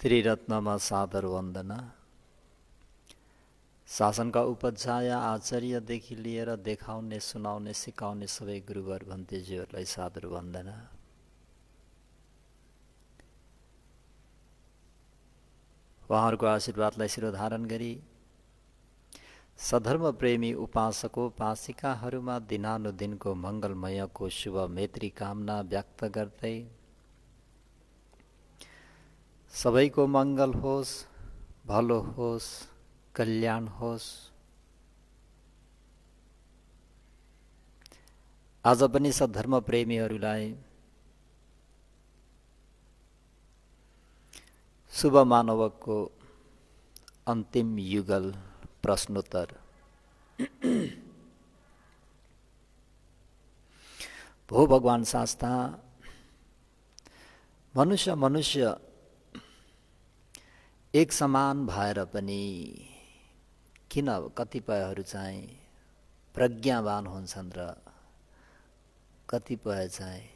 त्रिरत्नमा सादर वन्दना। शासनका उपध्याय आचार्यदेखि लिएर देखाउने, सुनाउने, सिकाउने सबै गुरुवर भन्तेज्यूहरूलाई सादर वन्दना। उहाँहरूको आशीर्वादलाई शिरोधारण गरी सधर्म प्रेमी उपासकोपासिकाहरूमा दिनानुदिनको मङ्गलमयको शुभ मैत्री कामना व्यक्त गर्दै सबैको मङ्गल होस्, भलो होस्, कल्याण होस्। आज पनि सधर्म प्रेमीहरूलाई शुभ मानवको अन्तिम युगल प्रश्नोत्तर। भो भगवान शास्ता, मनुष्य एक समान भएर पनि किन कतिपयहरू चाहिँ प्रज्ञावान हुन्छन् र कतिपय चाहिँ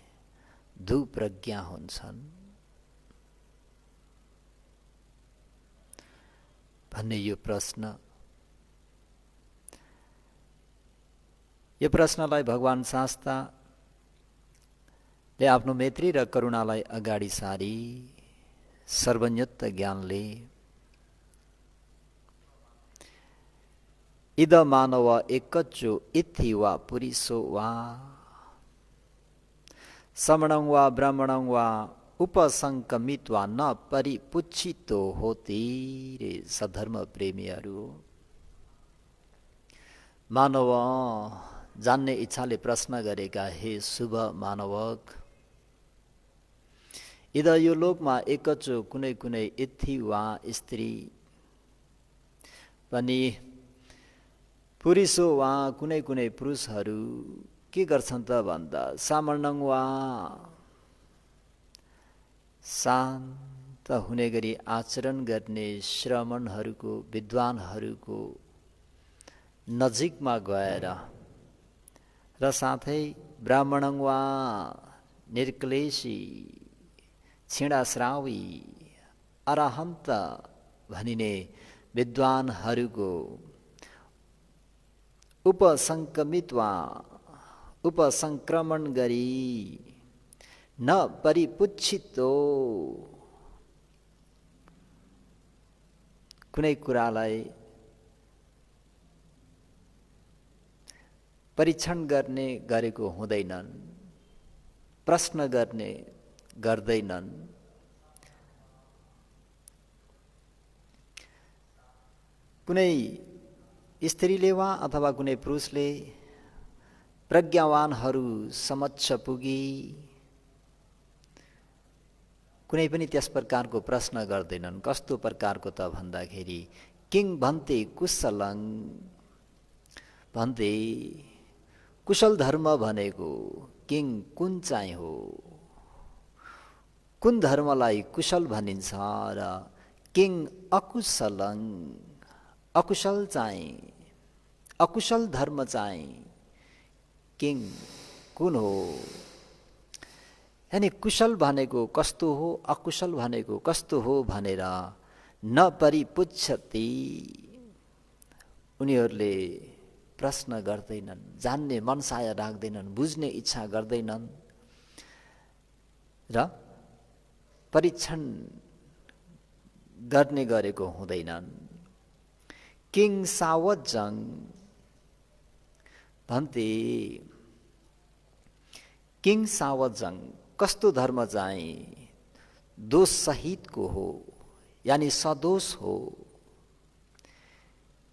दुप्रज्ञा हुन्छन् भन्ने यो प्रश्नलाई भगवान शास्ताले आफ्नो मैत्री र करुणालाई अगाडि सारी सर्वज्ञत्व ज्ञानले इद मानव एकच्चो इत्थि वा पुरिसो वा समणं वा ब्राह्मणं वा उपसंकमित्वा न परिपुच्छितो होती। रे सधर्म प्रेमीहरू, मानव जान्ने इच्छाले प्रश्न गरेका हे शुभ मानवक, इद यो लोकमा एकचो कुनै कुनै इत्थि वा स्त्री पनि पुरुषो वा कुनै कुनै पुरुषहरू के गर्छन् त भन्दा सामर्णङ वा शान्त हुने गरी आचरण गर्ने श्रमणहरूको विद्वानहरूको नजिकमा गएर र साथै ब्राह्मणङ वा निर्क्लेशी क्षीणाश्रावी अरहन्त भनिने विद्वानहरूको उपसंक्रमित्वा उपसंक्रमण गरी न परिपुच्छितो, कुनै कुरालाई परीक्षण गर्ने गरेको हुँदैनन्, प्रश्न गर्ने गर्दैनन्। कुनै स्त्रीले वा अथवा कुनै पुरुषले प्रज्ञावानहरू समक्ष पुगी कुनै पनि त्यस प्रकारको प्रश्न गर्दैनन्। कस्तो प्रकारको त भन्दाखेरि किङ भन्ते कुशलं भन्ते, कुशल धर्म भनेको किङ कुन चाहिँ हो, कुन धर्मलाई कुशल भनिन्छ र किङ अकुशलं, अकुशल चाहिँ अकुशल धर्म चाहिँ किङ कुन हो। यानी कुशल भनेको कस्तो हो, अकुशल भनेको कस्तो हो भनेर न परिपुच्छति, उनीहरूले प्रश्न गर्दैनन्, जान्ने मनसाय राख्दैनन्, बुझ्ने इच्छा गर्दैनन् र परीक्षण गर्ने गरेको हुँदैनन्। किङ सावजङ भन्ते, किङ सावजङ कस्तो धर्म चाहिँ दोष सहितको हो, यानी सदोष हो।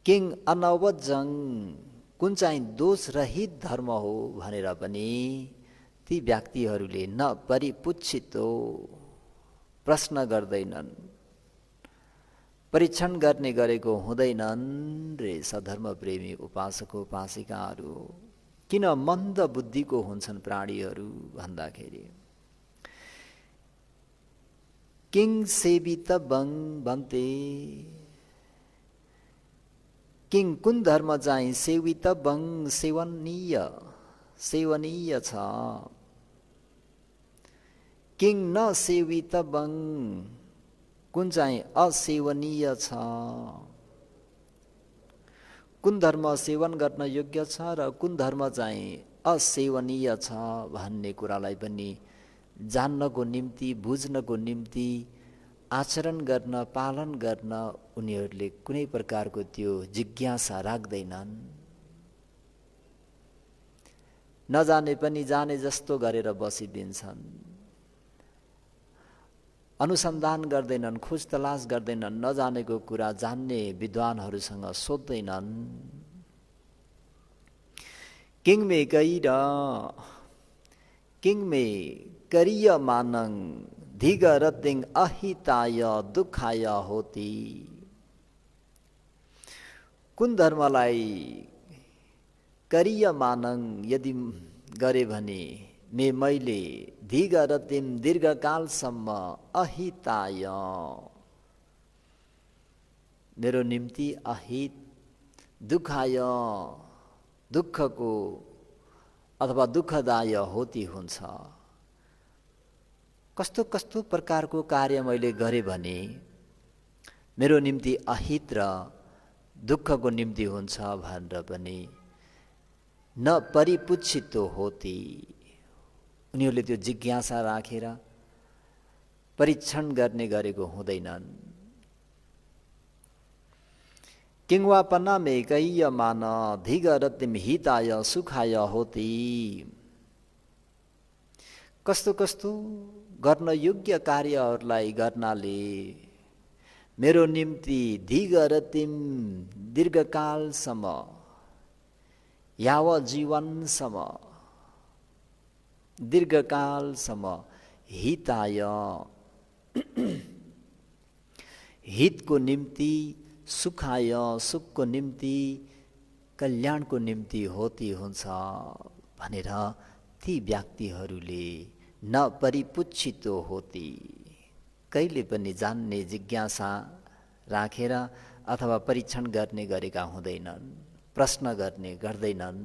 किङ अनवजङ कुन चाहिँ दोष रहित धर्म हो भनेर पनि ती व्यक्तिहरूले न परिपुच्छितो, प्रश्न गर्दैनन्, परीक्षण गर्ने गरेको हुँदैनन्। रे सधर्म प्रेमी उपासकोपासिकाहरू, किन मन्द बुद्धिको हुन्छन् प्राणीहरू भन्दाखेरि किङ सेवितबङ भन्ते, किङ कुन धर्म चाहिँ सेवितबङ सेवनीय छ, किङ न सेवितबङ कुन चाहिँ असेवनीय छ, कुन धर्म सेवन गर्न योग्य छ र कुन धर्म चाहिँ असेवनीय छ भन्ने कुरालाई पनि जान्नको निम्ति, बुझ्नको निम्ति, आचरण गर्न, पालन गर्न उनीहरूले कुनै प्रकारको त्यो जिज्ञासा राख्दैनन्। नजाने पनि जाने जस्तो गरेर बसिदिन्छन्। अनुसन्धान गर्दैनन्, खोज तलास गर्दैनन्, नजानेको कुरा जान्ने विद्वानहरूसँग सोध्दैनन्। किङमे कैर किङमे करिय मानङ धिगरतिङ अहिताय दुखाय होती। कुन धर्मलाई करिय मानङ यदि गरे भने मैले धिगरतिम दीर्घकालसम्म अहिताय मेरो निम्ति अहित, दुखाय दुःखको अथवा दुःखदाय होती हुन्छ। कस्तो कस्तो प्रकारको कार्य मैले गरेँ भने मेरो निम्ति अहित र दुःखको निम्ति हुन्छ भनेर पनि न परिपुच्छितो होती। उनीहरूले त्यो जिज्ञासा राखेर परीक्षण गर्ने गरेको हुँदैनन्। किङ्वापना मे कैय मान धिगरतिम हिताय सुखाय होती। कस्तो कस्तो गर्न योग्य कार्यहरूलाई गर्नाले मेरो निम्ति धिगरतिम दीर्घकालसम्म, यावत जीवनसम्म, दीर्घकालसम्म हिताय हितको निम्ति, सुखाय सुखको निम्ति, कल्याणको निम्ति होती हुन्छ भनेर ती व्यक्तिहरूले न परिपुच्छितो होती, कहिले पनि जान्ने जिज्ञासा राखेर अथवा परीक्षण गर्ने गरेका हुँदैनन्, प्रश्न गर्ने गर्दैनन्।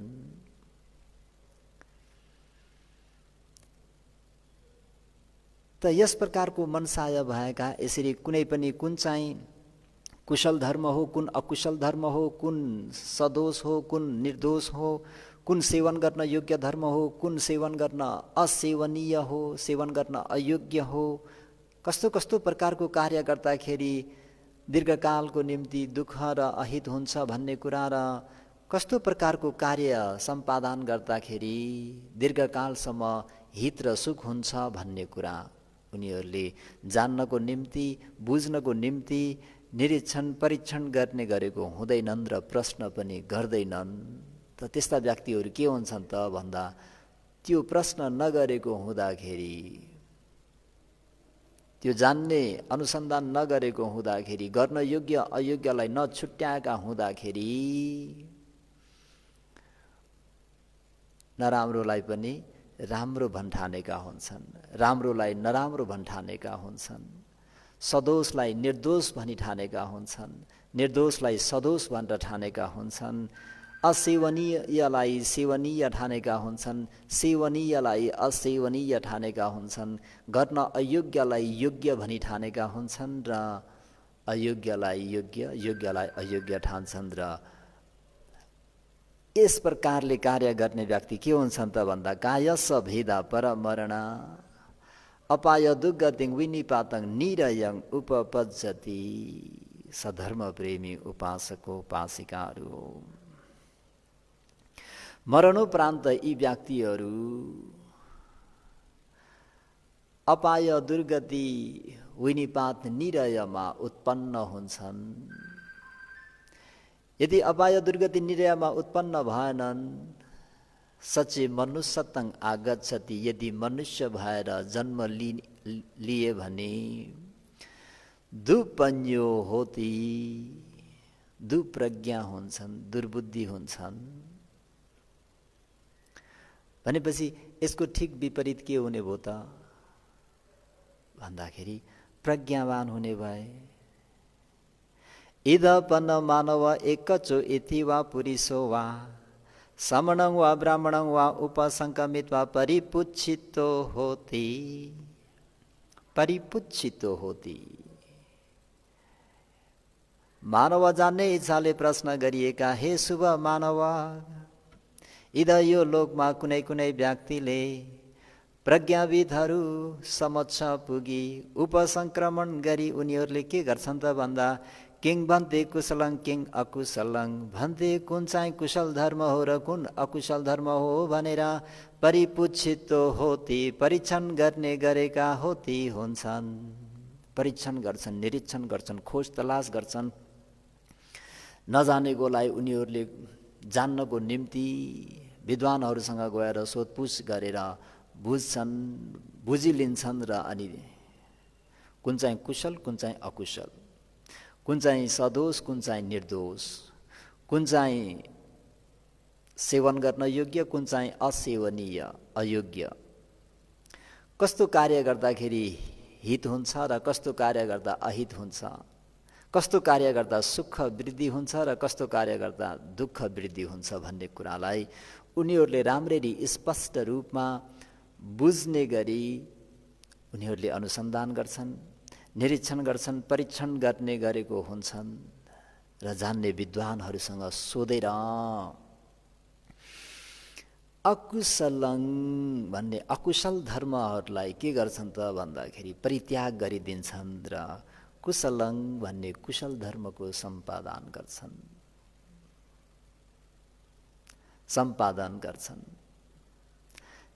त यस प्रकारको मनसाय भएका यसरी कुनै पनि कुन चाहिँ कुशल धर्म हो, कुन अकुशल धर्म हो, कुन सदोष हो, कुन निर्दोष हो, कुन सेवन गर्न योग्य धर्म हो, कुन सेवन गर्न असेवनीय हो, सेवन गर्न अयोग्य हो, कस्तो कस्तो प्रकारको कार्य गर्दाखेरि दीर्घकालको निम्ति दुःख र अहित हुन्छ भन्ने कुरा र कस्तो प्रकारको कार्य सम्पादन गर्दाखेरि दीर्घकालसम्म हित र सुख हुन्छ भन्ने कुरा उनीहरूले जान्नको निम्ति, बुझ्नको निम्ति निरीक्षण परीक्षण गर्ने गरेको हुँदैनन् र प्रश्न पनि गर्दैनन्। त त्यस्ता व्यक्तिहरू के हुन्छन् त भन्दा त्यो प्रश्न नगरेको हुँदाखेरि, त्यो जान्ने अनुसन्धान नगरेको हुँदाखेरि, गर्न योग्य अयोग्यलाई नछुट्याएका हुँदाखेरि नराम्रोलाई पनि राम्रो भन्ठानेका हुन्छन्, राम्रोलाई नराम्रो भन्ठानेका हुन्छन्, सदोषलाई निर्दोष भनी ठानेका हुन्छन्, निर्दोषलाई सदोष भनेर ठानेका हुन्छन्, असेवनीयलाई सेवनीय ठानेका हुन्छन्, सेवनीयलाई असेवनीय ठानेका हुन्छन्, गर्न अयोग्यलाई योग्य भनी ठानेका हुन्छन् र अयोग्यलाई योग्य, योग्यलाई अयोग्य ठान्छन्। र यस प्रकारले कार्य गर्ने व्यक्ति के हुन्छन् त भन्दा कायस भेदा परमरण अपाय दुर्गतिङ विनिपातङ निरयङ उपपज्जति। सधर्म प्रेमी उपासको उपासिकाहरू मरणोपरान्त यी व्यक्तिहरू अपाय दुर्गति विनिपात निरयमा उत्पन्न हुन्छन्। यदि अपाय दुर्गति निरयमा उत्पन्न भएनन्, सचे मनुष्यतङ आगच्छति, यदि मनुष्य भएर जन्म लिए भने दुपन्यो होती, दुप्रज्ञा हुन्छन्, दुर्बुद्धि हुन्छन्। भनेपछि यसको ठिक विपरीत के हुने भयो त भन्दाखेरि प्रज्ञावान हुने भए। इदपन मानव एकचो इति वा पुरिसो वा समणं वा ब्राह्मणं वा उपसंकमित वा परिपुच्छितो होती, परिपुच्छितो होती। मानव जान्ने इच्छाले प्रश्न गरिएका हे शुभ मानव, इद यो लोकमा कुनै कुनै व्यक्तिले प्रज्ञाविदहरू समक्ष पुगी उपसङ्क्रमण गरी उनीहरूले के गर्छन् त भन्दा किङ भन्ते कुशलं किङ अकुशलं, भन्ते कुन चाहिँ कुशल धर्म हो र कुन अकुशल धर्म हो भनेर परिपुच्छित होती परीक्षण गर्ने गरेका होती हुन्छन्। परीक्षण गर्छन्, निरीक्षण गर्छन्, खोज तलास गर्छन्। नजानेकोलाई उनीहरूले जान्नको निम्ति विद्वानहरूसँग गएर सोधपुछ गरेर बुझ्छन्, बुझिलिन्छन् र अनि कुन चाहिँ कुशल कुन चाहिँ अकुशल, कुन चाहिँ सदोष कुन चाहिँ निर्दोष, कुन चाहिँ सेवन गर्न योग्य कुन चाहिँ असेवनीय अयोग्य, कस्तो कार्य गर्दाखेरि हित हुन्छ र कस्तो कार्य गर्दा अहित हुन्छ, कस्तो कार्य गर्दा सुख वृद्धि हुन्छ र कस्तो कार्य गर्दा दुःख वृद्धि हुन्छ भन्ने कुरालाई उनीहरूले राम्ररी स्पष्ट रूपमा बुझ्ने गरी उनीहरूले अनुसन्धान गर्छन्, निरीक्षण गर्छन्, परीक्षण गर्ने गरेको हुन्छन् र जान्ने विद्वानहरूसँग सोधेर अकुशलं भन्ने अकुशल धर्महरूलाई के गर्छन् त भन्दाखेरि परित्याग गरिदिन्छन् र कुशलं भन्ने कुशल धर्मको सम्पादन गर्छन्, सम्पादन गर्छन्।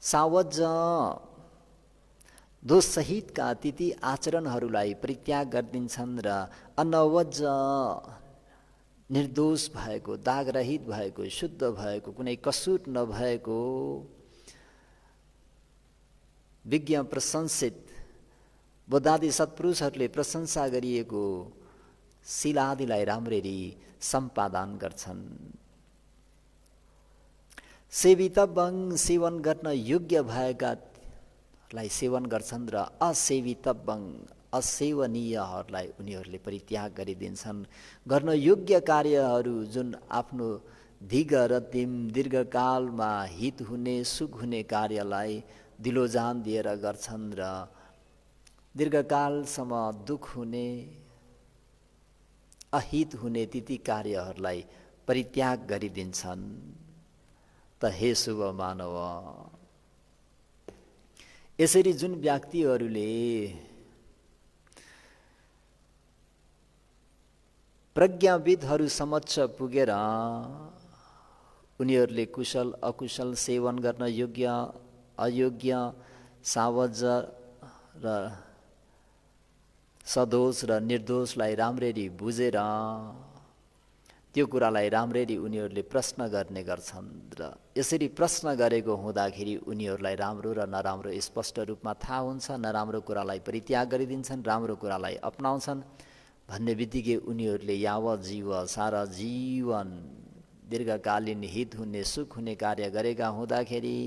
सावज दोषसहितका ती आचरणहरूलाई परित्याग गरिदिन्छन् र अनवज निर्दोष भएको, दागरहित भएको, शुद्ध भएको, कुनै कसुर नभएको विज्ञ प्रशंसित बुद्धादि सत्पुरुषहरूले प्रशंसा गरिएको शिलादिलाई राम्ररी सम्पादन गर्छन्। सेवितव्यं सेवन गर्न योग्य भएकालाई सेवन गर्छन् र असेवितव्यं असेवनीयहरूलाई उनीहरूले परित्याग गरिदिन्छन्। गर्न योग्य कार्यहरू जुन आफ्नो दीर्घ र दीर्घकालमा हित हुने सुख हुने कार्यलाई दिलोजान दिएर गर्छन् र दीर्घकालसम्म दुःख हुने अहित हुने ती कार्यहरूलाई परित्याग गरिदिन्छन्। त हे शुभ मानव, यसरी जुन व्यक्तिहरूले प्रज्ञाविदहरू समक्ष पुगेर उनीहरूले कुशल अकुशल सेवन गर्न योग्य अयोग्य सावज र सदोष र निर्दोषलाई राम्ररी बुझेर त्यो कुरालाई राम्ररी उनीहरूले प्रश्न गर्ने गर्छन् र यसरी प्रश्न गरेको हुँदाखेरि उनीहरूलाई राम्रो र नराम्रो स्पष्ट रूपमा थाहा हुन्छ। नराम्रो कुरालाई परित्याग गरिदिन्छन्, राम्रो कुरालाई अपनाउँछन् भन्ने बित्तिकै उनीहरूले यावत जीव सारा जीवन दीर्घकालीन हित हुने सुख हुने कार्य गरेका हुँदाखेरि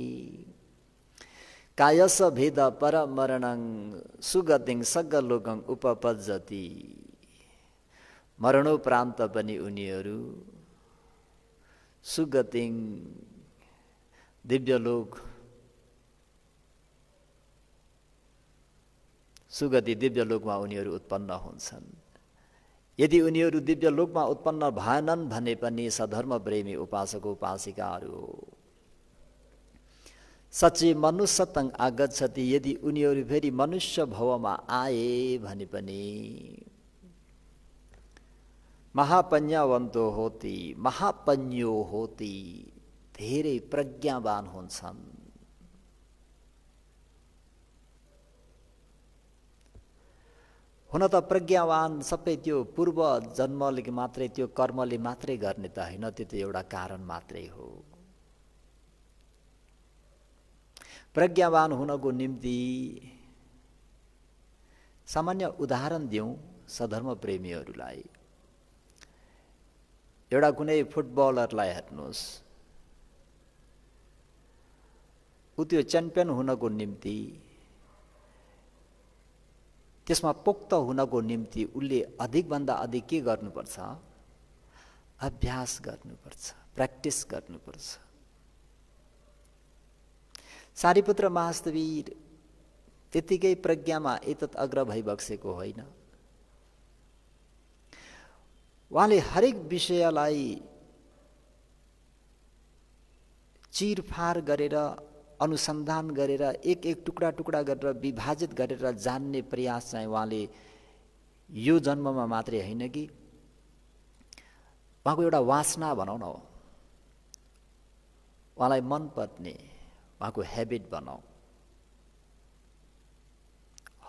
कायस भेद परमरणं सुगतिं सग्गलोकं उपपज्जति, मरणोपरान्त पनि उनीहरू सुगतिं दिव्यलोक सुगति दिव्यलोकमा उनीहरू उत्पन्न हुन्छन्। यदि उनीहरू दिव्यलोकमा उत्पन्न भएनन् भने पनि सधर्म प्रेमी उपासक उपासिकाहरू सच्ची मनुष्यतं आगच्छति, यदि उनीहरू फेरि मनुष्य भवमा आए भने पनि महापन्यावन्तो होती महापन्यो होती, धेरै प्रज्ञावान हुन्छन्। हुन त प्रज्ञावान सबै त्यो पूर्व जन्मले मात्रै त्यो कर्मले मात्रै गर्ने त होइन, त्यो त एउटा कारण मात्रै हो। प्रज्ञावान हुनको निम्ति सामान्य उदाहरण दिउँ सधर्म प्रेमीहरूलाई। एउटा कुनै फुटबलरलाई हेर्नुहोस्, ऊ त्यो च्याम्पियन हुनको निम्ति त्यसमा पोख्त हुनको निम्ति उसले अधिकभन्दा अधिक के गर्नुपर्छ? अभ्यास गर्नुपर्छ, प्र्याक्टिस गर्नुपर्छ। सारिपुत्र महास्तवीर त्यत्तिकै प्रज्ञामा एतत् अग्र भइबक्सेको होइन। उहाँले हरेक विषयलाई चिरफार गरेर अनुसन्धान गरेर एक एक टुक्रा टुक्रा गरेर विभाजित गरेर जान्ने प्रयास चाहिँ उहाँले यो जन्ममा मात्रै होइन कि उहाँको एउटा वासना भनौँ न हो, उहाँलाई मनपर्ने उहाँको ह्याबिट भनौँ,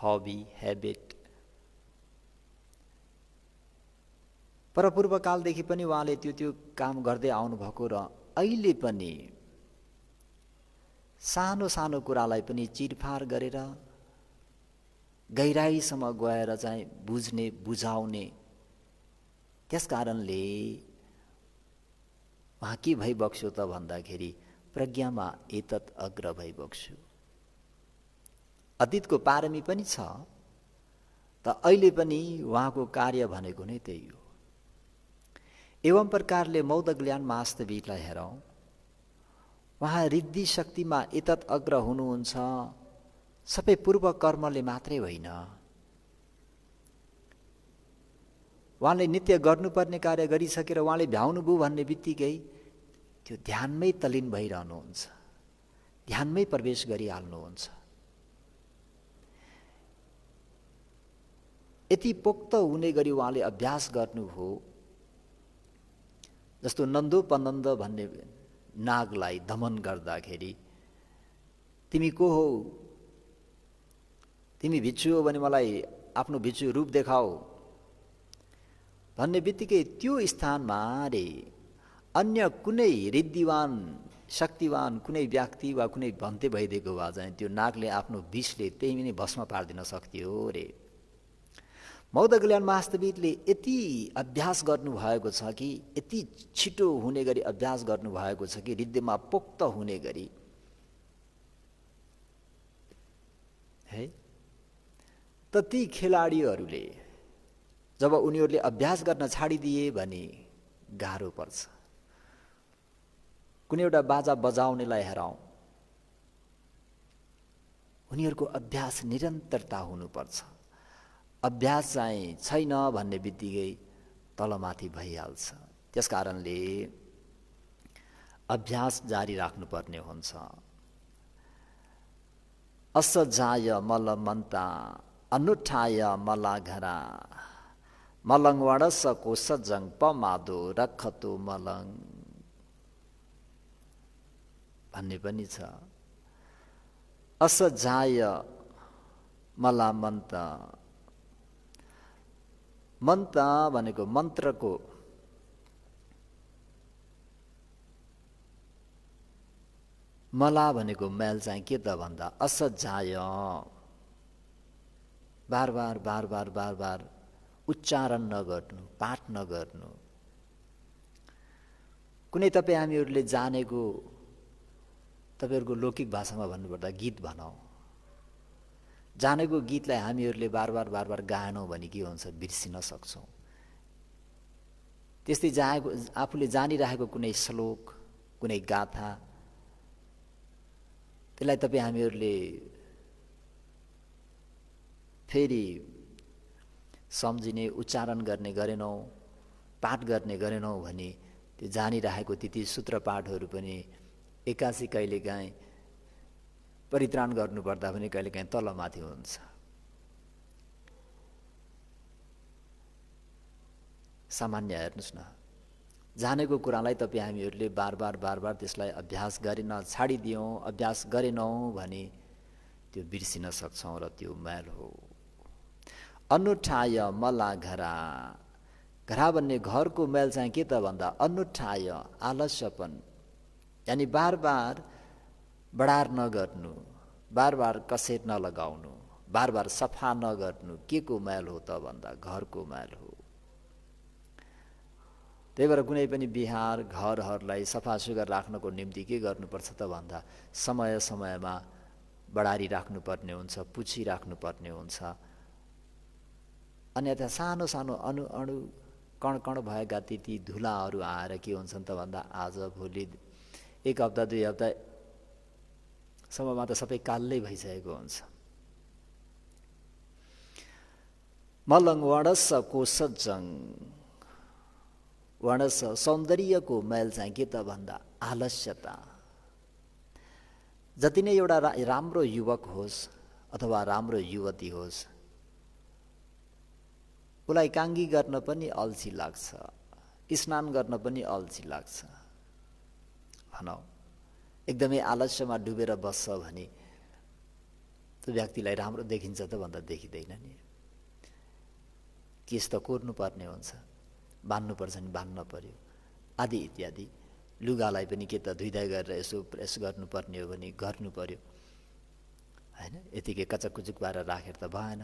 हबी ह्याबिट। परपूर्वकालदेखि पनि उहाँले त्यो काम गर्दै आउनुभएको र अहिले पनि सानो सानो कुरालाई पनि चिरफार गरेर गहिराईसम्म गएर चाहिँ बुझ्ने बुझाउने। त्यस कारणले उहाँ के भइबक्स्यो त भन्दाखेरि प्रज्ञामा एतत् अग्र भइबक्स्यो। अतीतको पारमी पनि छ त अहिले पनि उहाँको कार्य भनेको नै त्यही हो। एवं प्रकारले मौदगल्यान वास्तविकलाई हेरौँ, उहाँ रिद्धि शक्तिमा एतत् अग्र हुनुहुन्छ। सबै पूर्व कर्मले मात्रै होइन, उहाँले नित्य गर्नुपर्ने कार्य गरिसकेर उहाँले भ्याउनुभयो भन्ने बित्तिकै त्यो ध्यानमै तल्लीन भइरहनुहुन्छ, ध्यानमै प्रवेश गरिहाल्नुहुन्छ। यति पोक्त हुने गरी उहाँले अभ्यास गर्नुभयो। जस्तो नन्दो पनन्द भन्ने नागलाई दमन गर्दाखेरि तिमी को हौ, तिमी भिक्षु हो भने मलाई आफ्नो भिक्षु रूप देखाऊ भन्ने बित्तिकै त्यो स्थानमा रे अन्य कुनै रिद्धिवान शक्तिवान कुनै व्यक्ति वा कुनै भन्ते भइदिएको भए चाहिँ त्यो नागले आफ्नो विषले त्यही नै भस्म पारिदिन सक्थ्यो रे। मौदगल्यान वास्तविकले यति अभ्यास गर्नुभएको छ कि यति छिटो हुने गरी अभ्यास गर्नुभएको छ कि रिद्धिमा पोक्त हुने गरी है। त ती खेलाडीहरूले जब उनीहरूले अभ्यास गर्न छाडिदिए भने गाह्रो पर्छ। कुनै एउटा बाजा बजाउनेलाई हेरौँ, उनीहरूको अभ्यास निरन्तरता हुनुपर्छ। अभ्यास चाहिँ छैन भन्ने बित्तिकै तलमाथि भइहाल्छ। त्यस कारणले अभ्यास जारी राख्नुपर्ने हुन्छ। असजाय मलमन्ता अनुठाय मलाघरा मलङ वडस कोसजङ पमादो रखतो मलङ भन्ने पनि छ। असजाय मलामन्त, मन्त भनेको मन्त्रको मला भनेको मेल चाहिँ के त भन्दा असजाय बार बार बार बार बार बार उच्चारण नगर्नु, पाठ नगर्नु। कुनै तपाईँ हामीहरूले जानेको, तपाईँहरूको लौकिक भाषामा भन्नुपर्दा गीत भनौँ, जानेको गीतलाई हामीहरूले बार बार बार बार गाएनौँ भने के हुन्छ, बिर्सिन सक्छौँ। त्यस्तै आफूले जानिरहेको कुनै श्लोक, कुनै गाथा, त्यसलाई तपाईँ हामीहरूले फेरि सम्झिने, उच्चारण गर्ने गरेनौँ, पाठ गर्ने गरेनौँ भने त्यो जानिरहेको ती सूत्रपाठहरू पनि एकासी कहिलेकाहीँ परित्राण गर्नुपर्दा पनि कहिलेकाहीँ तलमाथि हुन्छ। सामान्य हेर्नुहोस् न, जानेको कुरालाई तपाईँ हामीहरूले बार बार बार बार त्यसलाई अभ्यास गरेन, छाडिदियौँ, अभ्यास गरेनौँ भने त्यो बिर्सिन सक्छौँ र त्यो मैल हो। अनुठाय मला घरा, घरा भन्ने घरको मैल चाहिँ के त भन्दा अनुठाय आलस्यपन, यानि बार बार बढार नगर्नु, बार बार कसेर नलगाउनु, बार बार सफा नगर्नु। के को मैल हो त भन्दा घरको मैल हो। त्यही भएर कुनै पनि बिहार घरहरूलाई सफा सुग्घर राख्नको निम्ति के गर्नुपर्छ त भन्दा समय समयमा बढारी राख्नुपर्ने हुन्छ, पुछी राख्नुपर्ने हुन्छ। अन्यथा सानो सानो अणु अणु कण कण भएका ती धुलाहरू आएर के हुन्छन् त भन्दा आज भोलि एक हप्ता दुई हप्ता सम्ममा त सबै कालै भइसकेको हुन्छ। मलङ वडस कोसजङ, वर्ण सौन्दर्यको मैल चाहिँ के त भन्दा आलस्यता। जति नै एउटा राम्रो युवक होस् अथवा राम्रो युवती होस्, उसलाई काङ्गी गर्न पनि अल्छी लाग्छ, स्नान गर्न पनि अल्छी लाग्छ। भनौँ एकदमै आलस्यमा डुबेर बस्छ भने त्यो व्यक्तिलाई राम्रो देखिन्छ त भन्दा देखिँदैन नि। केस त कोर्नु पर्ने हुन्छ, बान्नुपर्छ नि बान्न पर्यो आदि इत्यादि। लुगालाई पनि के त धुइधाइ गरेर यसो प्रेस गर्नुपर्ने हो भने गर्नु पर्यो होइन। यतिकै कचककुचुक पारेर राखेर त भएन।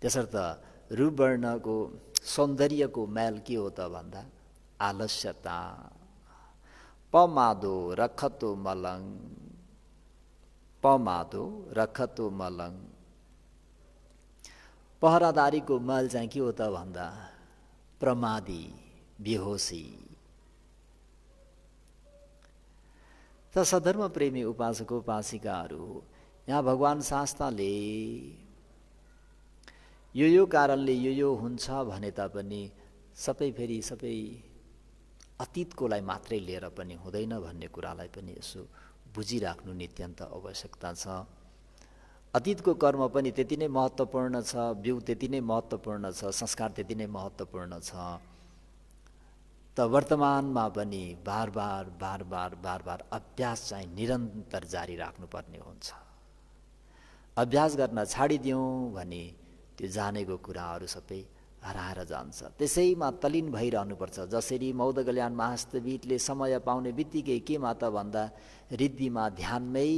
त्यसर्थ रूपवर्णको सौन्दर्यको मैल के हो त भन्दा आलस्यता। पमादो रखतो मलङ, पमादो रखतो मलङ। पहरादारीको मैल चाहिँ के हो त भन्दा प्रमादी, बेहोसी। त सधर्म प्रेमी उपासक उपासिकाहरू, यहाँ भगवान शास्त्रले यो कारणले यो हुन्छ भने तापनि सबै फेरि सबै अतीतकोलाई मात्रै लिएर पनि हुँदैन भन्ने कुरालाई पनि यसो बुझिराख्नु नित्यन्त आवश्यकता छ। अतीतको कर्म पनि त्यति नै महत्त्वपूर्ण छ, बिउ त्यति नै महत्त्वपूर्ण छ, संस्कार त्यति नै महत्त्वपूर्ण छ। त वर्तमानमा पनि बार बार अभ्यास चाहिँ निरन्तर जारी राख्नुपर्ने हुन्छ। अभ्यास गर्न छाडिदियौँ भने त्यो जानेको कुराहरू सबै हराएर जान्छ। त्यसैमा तल्लीन भइरहनुपर्छ। जसरी मौदगल्याण महास्तवीतले समय पाउने बित्तिकै के माता भन्दा रिद्धिमा ध्यानमै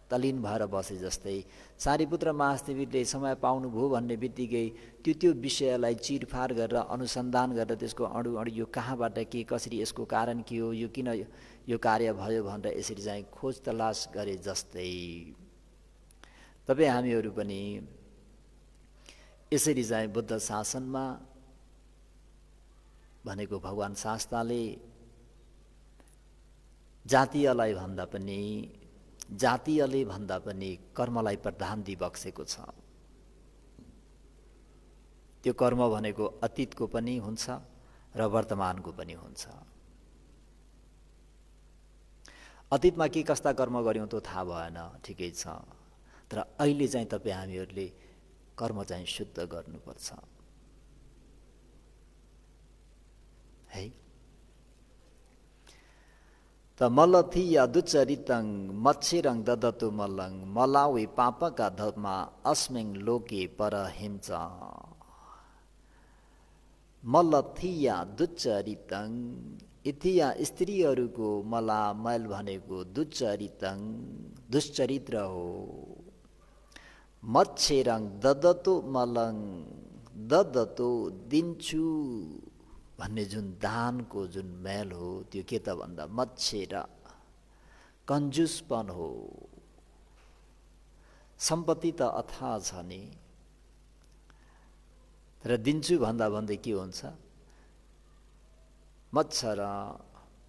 तल्लीन भएर बसे जस्तै सारिपुत्र महास्तवीतले समय पाउनुभयो भन्ने बित्तिकै त्यो विषयलाई चिरफार गरेर अनुसन्धान गरेर त्यसको अणु यो कहाँबाट के, कसरी, यसको कारण के हो, यो किन यो कार्य भयो भनेर यसरी चाहिँ खोज तलास गरे जस्तै तपाईँ हामीहरू पनि यसरी चाहिँ बुद्ध शासनमा भनेको भगवान शास्त्रले जातीयले भन्दा पनि कर्मलाई प्रधान दिइबक्सेको छ। त्यो कर्म भनेको अतीतको पनि हुन्छ र वर्तमानको पनि हुन्छ। अतीतमा के कस्ता कर्म गर्यौँ त्यो थाहा भएन, ठिकै छ, तर अहिले चाहिँ तपाईँ हामीहरूले कर्म चाहिँ शुद्ध गर्नुपर्छ है। त मलथि या दुचरितङ मच्छिरङ ददतु मलङ मलावे पापका धर्मा अस्मिङ लोके परहिंच। मलथि या दुचरितङ, इथिया स्त्रीहरूको मला मैल भनेको दुचरितङ दुश्चरित्र हो। मच्छेरङ ददतो मलङ, ददतो दिन्छु भन्ने जुन दानको जुन मैल हो त्यो के त भन्दा मच्छेर कन्जुसपन हो। सम्पत्ति त अथाह छ नि, तर दिन्छु भन्दा भन्दै के हुन्छ,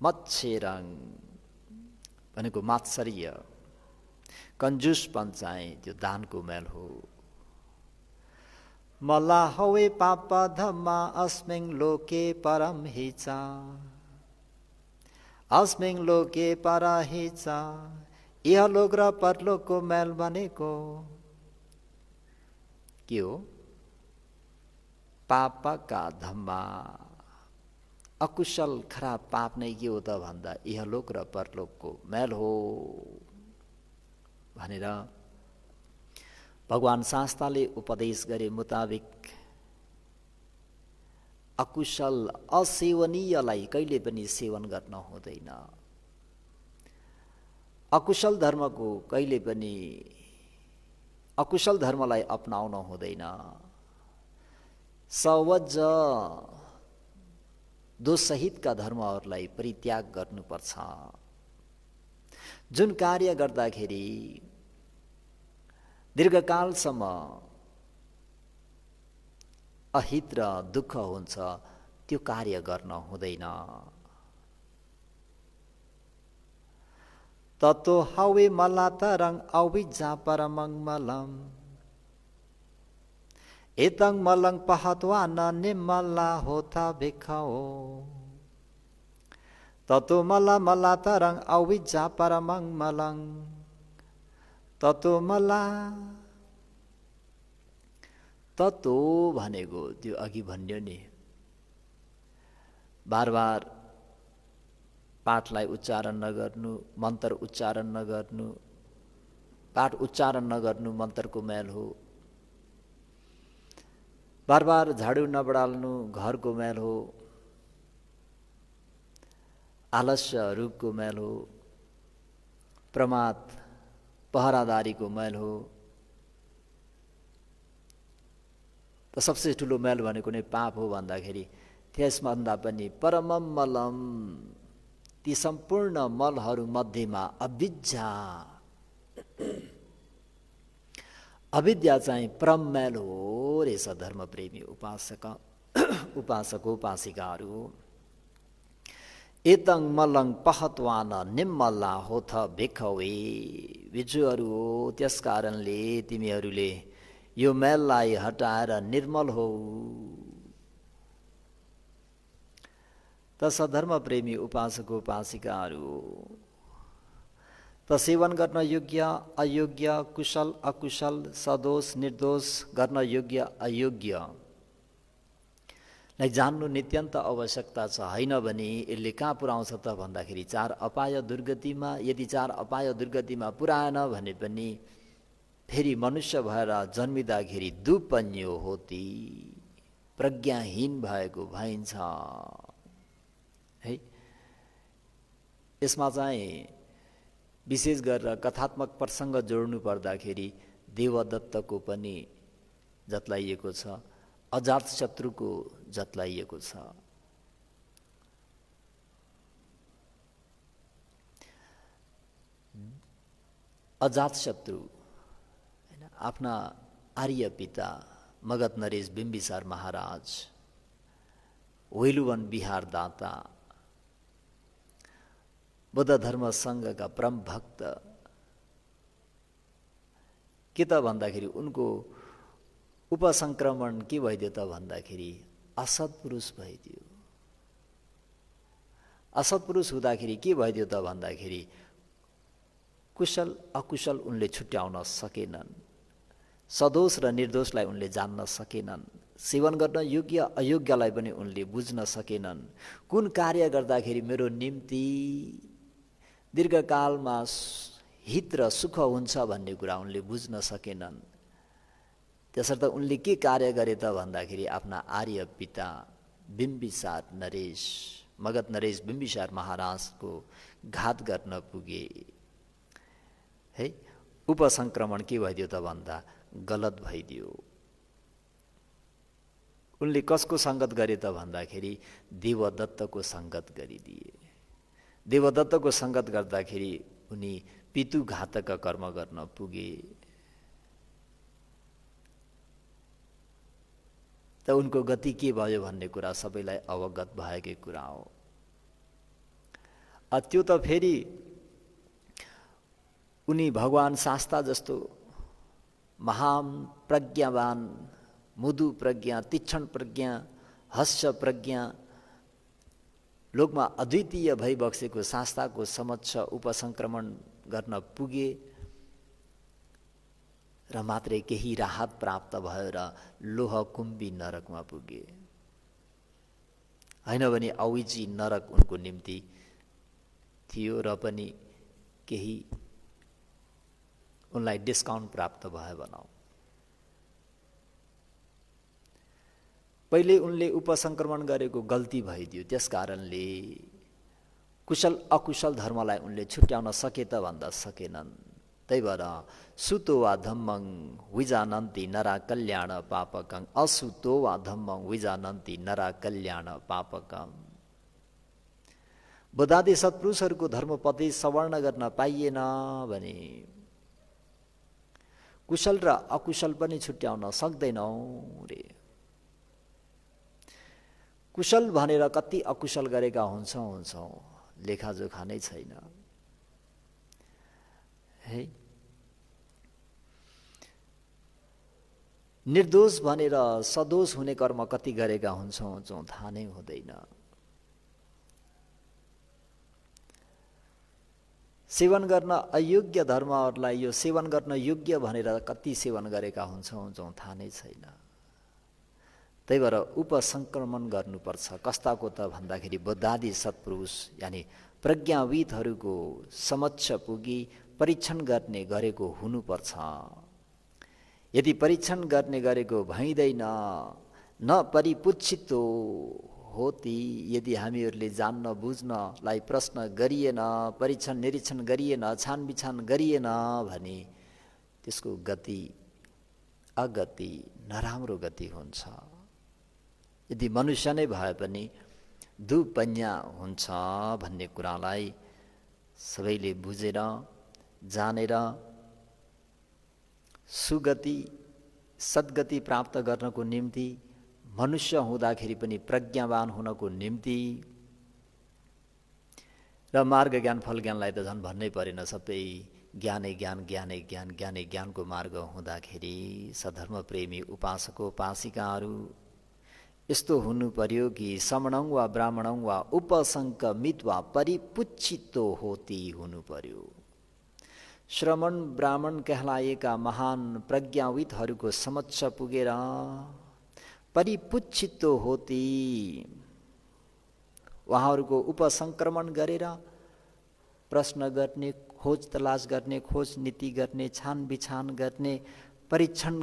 मच्छेरङ भनेको मात्सर्य, कन्जुसपन चाहिँ त्यो दानको मैल हो। मला हवे पाप धम्मा अस्मिङ लोके परम हिचा, अस्मिङ लोके परहिचा। इहलोक र परलोकको मैल भनेको के हो? पापका धम्मा। अकुशल खराब पाप नै के हो त भन्दा इहलोक र परलोकको मैल हो भनेर भगवान शास्त्रले उपदेश गरे मुताबिक अकुशल असेवनीयलाई कहिले पनि सेवन गर्न हुँदैन। अकुशल धर्मको कहिले पनि अकुशल धर्मलाई अपनाउन हुँदैन। सवज दोषसहितका धर्महरूलाई परित्याग गर्नुपर्छ। जुन कार्य गर्दाखेरि दीर्घकालसम्म अहित र दुःख हुन्छ त्यो कार्य गर्न हुँदैन। ततो हवे मलातरङ अविजा परमङ मलम। एतङ मलङ पहतवा न निमल्ला होता भिखाओ ततो मला मला तरङ अविज्जा परमङ मलङ ततो मला ततो भनेको त्यो अघि भन्यो नि बार बार पाठलाई उच्चारण नगर्नु मन्त्र उच्चारण नगर्नु पाठ उच्चारण नगर्नु मन्त्रको मेल हो बार बार झाडु नबडाल्नु घरको मेल हो आलस्य रूपको मेल हो प्रमाद पहरादारीको मेल हो त सबसे ठुलो मेल भनेको नै पाप हो भन्दाखेरि त्यसभन्दा पनि परमम मलम ती सम्पूर्ण मलहरू मध्येमा अविद्या अविद्या चाहिँ परम मेल हो रहेछ धर्म प्रेमी उपासक उपासिकाहरू एतङ मलङ पहतवान निम्मल्ला होथ भिखवे बिजुहरू हो त्यस कारणले तिमीहरूले यो मेललाई हटाएर निर्मल हो त सधर्म प्रेमी उपासक उपासिकाहरू त सेवन गर्न योग्य अयोग्य कुशल अकुशल सदोष निर्दोष गर्न योग्य अयोग्य लाई जान्नु नित्यन्त आवश्यकता छ हैन भने यसले कहाँ पुर्याउँछ त भन्दाखेरि चार अपाय दुर्गतिमा यदि चार अपाय दुर्गतिमा पुर्याएन भने पनि फेरि मनुष्य भएर जन्मिँदाखेरि दुपन्यो होती प्रज्ञाहीन भएको भइन्छ है यसमा चाहिँ विशेष गरेर कथात्मक प्रसङ्ग जोड्नु पर्दाखेरि देवदत्तको पनि जतलाइएको छ अजातशत्रुको जतलाइएको छ अजातशत्रु हैन आफ्ना आर्य पिता मगध नरेश बिम्बिसार महाराज वैलुवन बिहार दाता बुद्ध धर्म संघका परम भक्त के त भन्दाखेरि उनको उपसंक्रमण के भइदियो त भन्दाखेरि असत्पुरुष भइदियो असत्पुरुष हुँदाखेरि के भइदियो त भन्दाखेरि कुशल अकुशल उनले छुट्याउन सकेनन् सदोष र निर्दोषलाई उनले जान्न सकेनन् सेवन गर्न योग्य अयोग्यलाई पनि उनले बुझ्न सकेनन् कुन कार्य गर्दाखेरि मेरो निम्ति दीर्घकालमा हित र सुख हुन्छ भन्ने कुरा उनले बुझ्न सकेनन् त्यसर्थ उनले के कार्य गरे त भन्दाखेरि आफ्ना आर्य पिता बिम्बिसार नरेश मगध नरेश बिम्बिसार महाराजको घात गर्न पुगे है उपसंक्रमण के भइदियो त भन्दा गलत भइदियो उनले कसको संगत गरे त भन्दाखेरि देवदत्तको संगत गरिदिए देवदत्तको संगत गर्दाखेरि उनी पितुघातक कर्म गर्न पुगे त उनको गति के भयो भन्ने कुरा सबैलाई अवगत भएकै कुरा हो त्यो त फेरि उनी भगवान शास्ता जस्तो महान प्रज्ञावान मुदु प्रज्ञा तीक्ष्ण प्रज्ञा हस्य प्रज्ञा लोकमा अद्वितीय भइबक्सेको शास्ताको समक्ष उपसंक्रमण गर्न पुगे र मात्रै केही राहत प्राप्त भएर लोहकुम्बी नरकमा पुगे हैन भने अविजी नरक उनको निम्ति थियो र पनि केही उनलाई डिस्काउन्ट प्राप्त भयो भनौं पहिले उनले उपसंक्रमण गरेको गल्ती भइदियो त्यसकारणले कुशल अकुशल धर्मलाई उनले छुट्याउन सके त भन्दा सकेनन् त्यही भएर सुतो वा धम्मं विजानन्ति नरा कल्याण पापकं असुतो वा धम्मं विजानन्ति नरा कल्याण पापकं बुद्धादि सत्पुरुषहरूको धर्मपथि सवर्ण गर्न पाइएन भने कुशल र अकुशल पनि छुट्याउन सक्दैनौ रे कुशल भनेर कति अकुशल गरेका हुन्छौं लेखाजोखा नै छैन है निर्दोष भनेर सदोष हुने कर्म कति गरेका हुन्छौँ जो थाहा नै हुँदैन। सेवन गर्न अयोग्य धर्महरूलाई यो सेवन गर्न योग्य भनेर कति सेवन गरेका हुन्छौँ जो थाहा नै छैन। त्यही भएर उपसङ्क्रमण गर्नुपर्छ। कस्ताको त भन्दाखेरि बुद्धादि सत्पुरुष यानि प्रज्ञाविदहरूको समक्ष पुगी परीक्षण गर्ने गरेको हुनुपर्छ। यदि परीक्षण गर्ने गरेको भइँदैन, न परिपुच्छितो होती, यदि हामीहरूले जान्न बुझ्नलाई प्रश्न गरिएन, परीक्षण निरीक्षण गरिएन, छानबिछान गरिएन भने त्यसको गति अगति नराम्रो गति हुन्छ। यदि मनुष्य नै भए पनि दुपन्या हुन्छ भन्ने कुरालाई सबैले बुझेर जानेर सुगति सद्गति प्राप्त गर्नको निम्ति, मनुष्य हुँदाखेरि पनि प्रज्ञावान हुनको निम्ति र मार्ग ज्ञान फल ज्ञानलाई त झन् भन्नै परेन। सबै ज्ञानै ज्ञान ज्ञानै ज्ञान ज्ञानै ज्ञानको मार्ग हुँदाखेरि सधर्म प्रेमी उपासक उपासिकाहरू यस्तो हुनु पर्यो कि श्रमणं वा ब्राह्मणं वा उपसङ्कमित वा परिपुच्छितो होती हुनु पर्यो। श्रमण ब्राह्मण कहलाएका महान प्रज्ञाविदहरूको समक्ष पुगेर परिपुच्छितो होती, उहाँहरूको उपसङ्क्रमण गरेर प्रश्न गर्ने, खोज तलास गर्ने, खोज नीति गर्ने, छानबिछान गर्ने, परीक्षण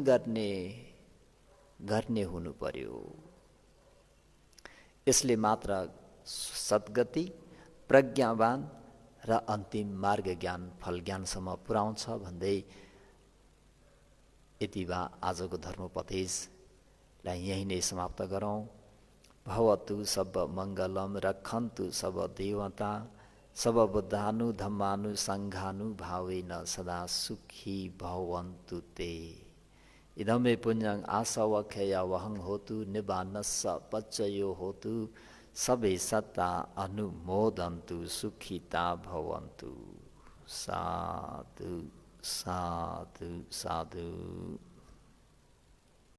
गर्ने हुनु पर्यो। यसले मात्र सद्गति, प्रज्ञावान र अन्तिम मार्ग ज्ञान फल ज्ञानसम्म पुर्याउँछ भन्दै यति भए आजको धर्मोपदेशलाई यही नै समाप्त गरौँ। भवतु सब मङ्गलम रक्षन्तु सब देवता सब बुद्धानु धम्मानु सङ्घानु भावेन सदा सुखी भवन्तु ते। इदमे पुण्यं आसवक्षय वहं होतु निबानस्स पच्चयो होतु सबे सत्ता अनुमोदन्तु सुखिता भवन्तु। साधु साधु साधु।